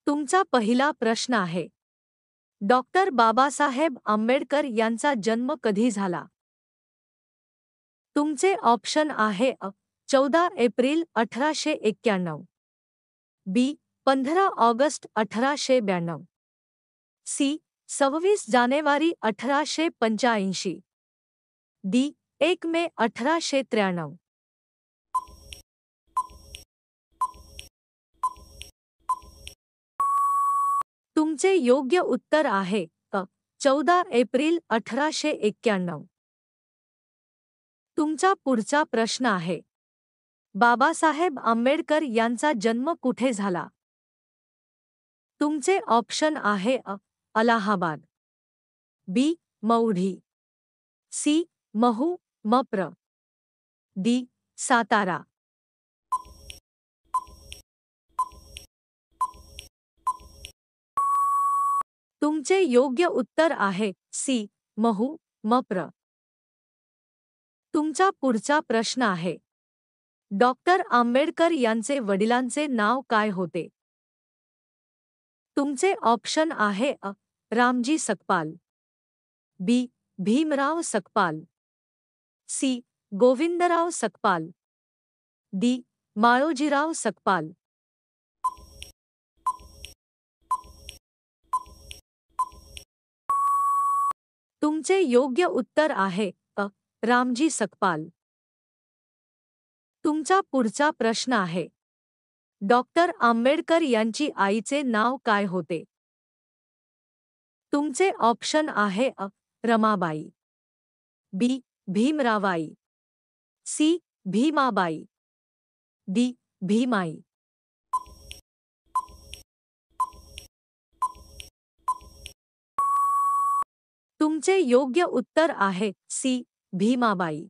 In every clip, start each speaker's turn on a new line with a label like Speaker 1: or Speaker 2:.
Speaker 1: तुमचा पहिला प्रश्न आहे. डॉक्टर बाबासाहेब आंबेडकर यांचा जन्म कधी झाला? तुमचे ऑप्शन आहे अ. 14 एप्रिल 1891, बी. 15 ऑगस्ट 1892, सी. 26 जानेवारी 1885, डी. 1 मे 1893. तुमचे योग्य उत्तर आहे अ. 14 एप्रिल 1891. तुमचा पुढचा प्रश्न आहे. बाबासाहेब आंबेडकर यांचा जन्म कुठे झाला? तुमचे ऑप्शन आहे अ. अलाहाबाद, बी. मौढी, सी. महू मप्र, डी. सातारा. तुमचे योग्य उत्तर आहे सी. महू मप्र. तुमचा पुढचा प्रश्न आहे. डॉक्टर आंबेडकर यांचे वडिलांचे नाव काय होते? तुमचे ऑप्शन आहे अ. रामजी सकपाल, बी. भीमराव सकपाल, सी. गोविंदराव सकपाल, डी. माळोजीराव सकपाल. तुमचे योग्य उत्तर आहे अ. रामजी सकपाल. तुमचा पुढचा प्रश्न आहे. डॉक्टर आंबेडकर यांची आईचे नाव काय होते? तुमचे ऑप्शन आहे अ. रमाबाई, बी. भीमरावाई, सी. भीमाबाई, डी. भीमाई. तुमचे योग्य उत्तर आहे सी. भीमाबाई.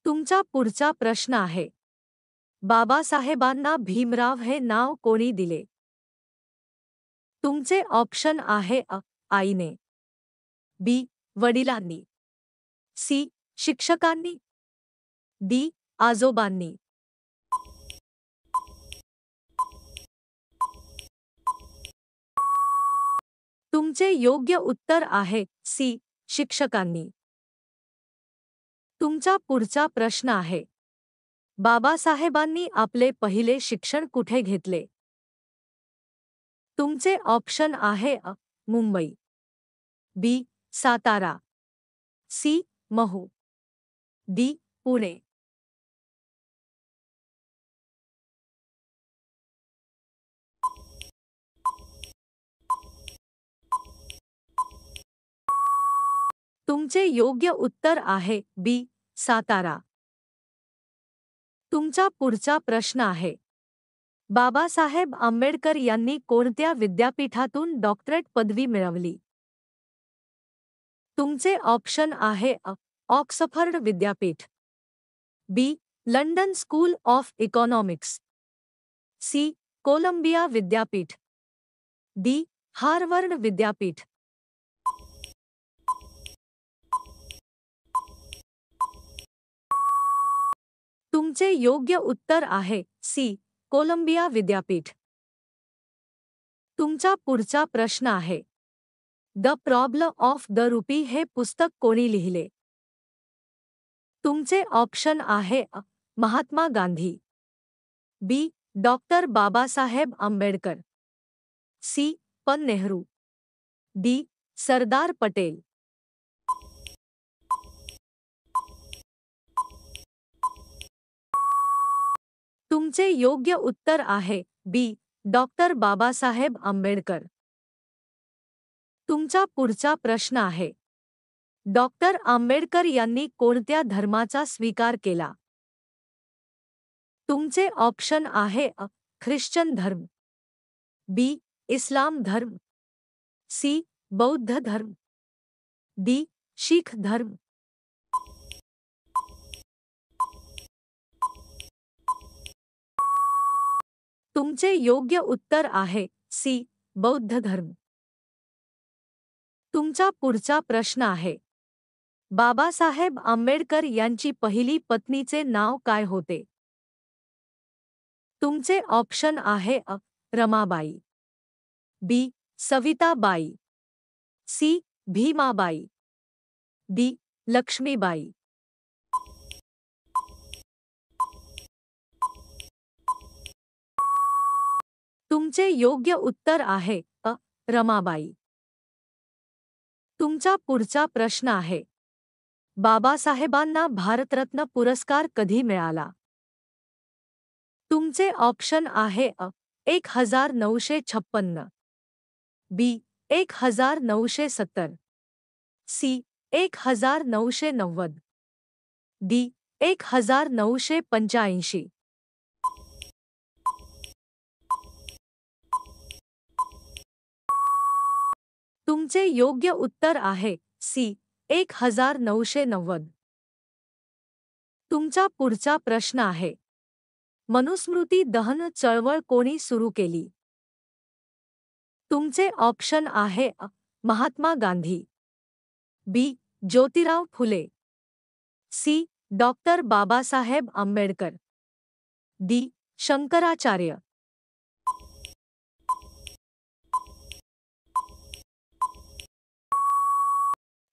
Speaker 1: तुमचा पुढचा प्रश्न आहे. बाबासाहेबांना भीमराव हे नाव कोणी दिले? तुमचे ऑप्शन आहे अ. आईने, बी. वडिलांनी, सी. शिक्षकांनी, डी. आजोबांनी. तुमचे योग्य उत्तर आहे सी. शिक्षकांनी. तुमचा पुढचा प्रश्न आहे. बाबासाहेबांनी आपले पहिले शिक्षण कुठे घेतले? तुमचे ऑप्शन आहे अ. मुंबई, बी. सातारा, सी. महू, डी. पुणे. तुमचे योग्य उत्तर आहे बी. सातारा. तुमचा पुढचा प्रश्न आहे. बाबासाहेब आंबेडकर यांनी कोणत्या विद्यापीठातून डॉक्टरेट पदवी मिळवली? तुमचे ऑप्शन आहे अ. ऑक्सफर्ड विद्यापीठ, B. London school of economics, C. Columbia विद्यापीठ, डी. हार्वर्ड विद्यापीठ. तुमचे योग्य उत्तर आहे सी. कोलंबिया विद्यापीठ. तुमचा पुढचा प्रश्न आहे. The problem of the rupee हे पुस्तक कोणी लिहिले? तुमचे ऑप्शन आहे अ. Mahatma Gandhi, B. Doctor Babasaheb Ambedkar, C. Pandit. Nehru, D. Sardar Patel. तुमचे योग्य उत्तर आहे बी. डॉक्टर बाबासाहेब आंबेडकर. तुमचा पुढचा प्रश्न आहे. डॉक्टर आंबेडकर यांनी कोणत्या धर्माचा स्वीकार केला? तुमचे ऑप्शन आहे अ. ख्रिश्चन धर्म, बी. इस्लाम धर्म, सी. बौद्ध धर्म, डी. शीख धर्म. तुमचे योग्य उत्तर आहे सी. बौद्ध धर्म. तुमचा पुढचा प्रश्न आहे. बाबासाहेब आंबेडकर यांची पहिली पत्नीचे नाव काय होते? तुमचे ऑप्शन आहे अ. रमाबाई, बी सविताबाई, सी भीमाबाई, डी लक्ष्मीबाई। तुमचे योग्य उत्तर आहे अ रमाबाई। तुमचा पुढचा प्रश्न आहे, बाबासाहेबांना भारतरत्न पुरस्कार कधी मिळाला? तुमचे ऑप्शन आहे अ 1956, बी 1970, सी 1990, डी 1985। तुमचे योग्य उत्तर आहे सी 1990। तुमचा पुढचा प्रश्न आहे, मनुस्मृती दहन चळवळ कोणी सुरू केली? तुमचे ऑप्शन आहे अ Mahatma Gandhi, B Jyotirao Phule, C doctor Babasaheb Ambedkar, D Shankaracharya.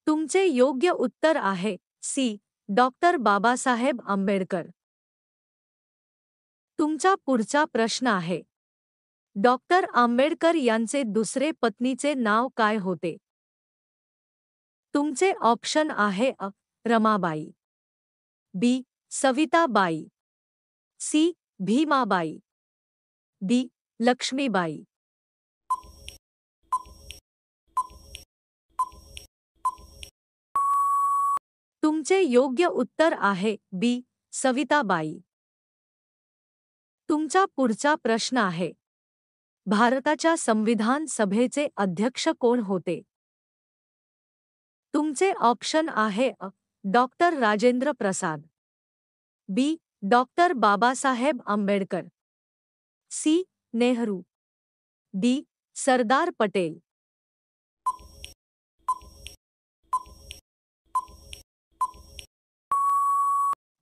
Speaker 1: तुमचे योग्य उत्तर आहे सी डॉक्टर बाबासाहेब आंबेडकर। तुमचा पुढचा प्रश्न आहे, डॉक्टर आंबेडकर यांचे दुसरे पत्नीचे नाव काय होते? तुमचे ऑप्शन आहे अ रमाबाई, बी सविताबाई, सी भीमाबाई, डी लक्ष्मीबाई। तुमचे योग्य उत्तर आहे बी सविताबाई। तुमचा पुढचा प्रश्न आहे, भारताच्या संविधान सभेचे अध्यक्ष कोण होते? तुमचे ऑप्शन आहे अ doctor Rajendra Prasad, B doctor Babasaheb Ambedkar, C Nehru, D Sardar Patel.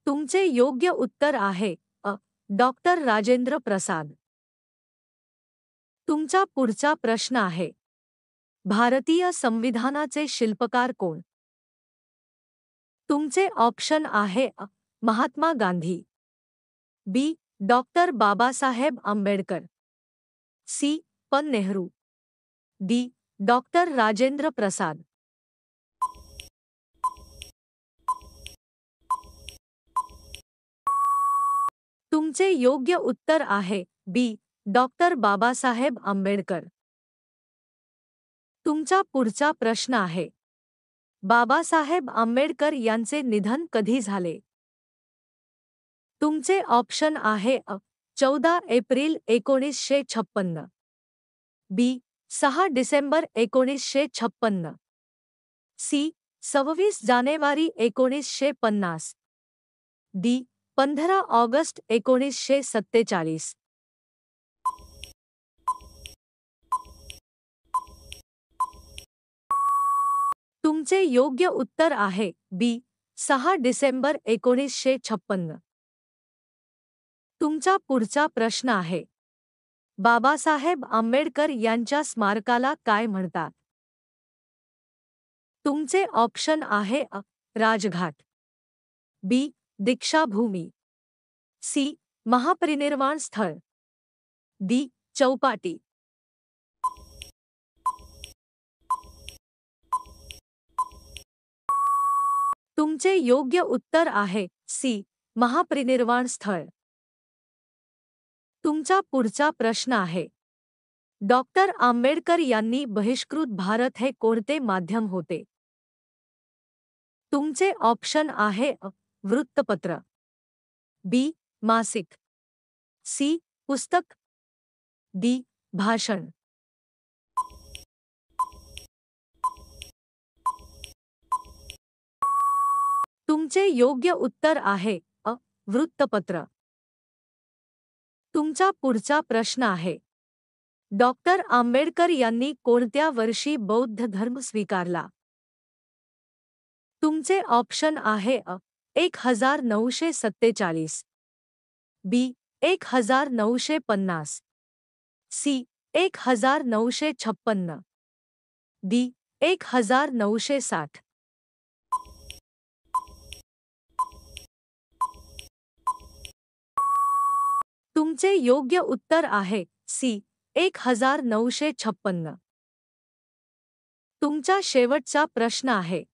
Speaker 1: तुमचे योग्य उत्तर आहे अ डॉक्टर राजेंद्र प्रसाद। तुमचा पुढचा प्रश्न आहे, भारतीय संविधानाचे शिल्पकार कोण? तुमचे ऑप्शन आहे अ Mahatma Gandhi, B doctor Babasaheb Ambedkar, C पन नेहरू, डी डॉक्टर राजेंद्र प्रसाद। तुमचे योग्य उत्तर आहे बी डॉक्टर बाबासाहेब आंबेडकर। तुमचा पुढचा प्रश्न आहे, बाबासाहेब आंबेडकर यांचे निधन कधी झाले? तुमचे ऑप्शन आहे अ 14 एप्रिल 1956, बी 6 डिसेंबर 1956, सी 26 जानेवारी 1950, डी 15 ऑगस्ट 1947। तुमचे योग्य उत्तर आहे बी 6 डिसेंबर 1956। तुमचा पुढचा प्रश्न आहे, बाबासाहेब आंबेडकर यांच्या स्मारकाला काय म्हणतात? तुमचे ऑप्शन आहे अ राजघाट, बी दीक्षाभूमी, सी महापरिनिर्वाण स्थळ, डी चौपाटी। तुमचे योग्य उत्तर आहे सी महापरिनिर्वाण स्थळ। तुमचा पुढचा प्रश्न आहे, डॉक्टर आंबेडकर यांनी बहिष्कृत भारत हे कोणते माध्यम होते? तुमचे ऑप्शन आहे अ वृत्तपत्र, बी मासिक, सी पुस्तक, डी भाषण। तुमचे योग्य उत्तर आहे अ वृत्तपत्र। तुमचा पुढचा प्रश्न आहे, डॉक्टर आंबेडकर यांनी कोणत्या वर्षी बौद्ध धर्म स्वीकारला? तुमचे ऑप्शन आहे अ 1947, बी 1950, सी 1956, डी 1960. तुमचे योग्य उत्तर आहे सी 1956. तुमचा शेवटचा प्रश्न आहे.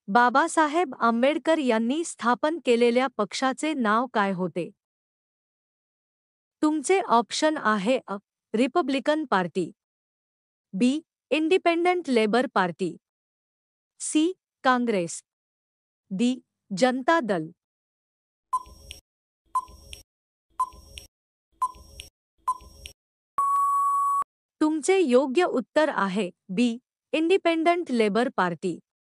Speaker 1: बाबासाहेब आंबेडकर यांनी स्थापन केलेल्या पक्षाचे नाव काय होते? तुमचे ऑप्शन आहे अ. Republican party, B. Independent labour party, C. Congress, D. Janata Dal. तुमचे योग्य उत्तर आहे बी. Independent labour party.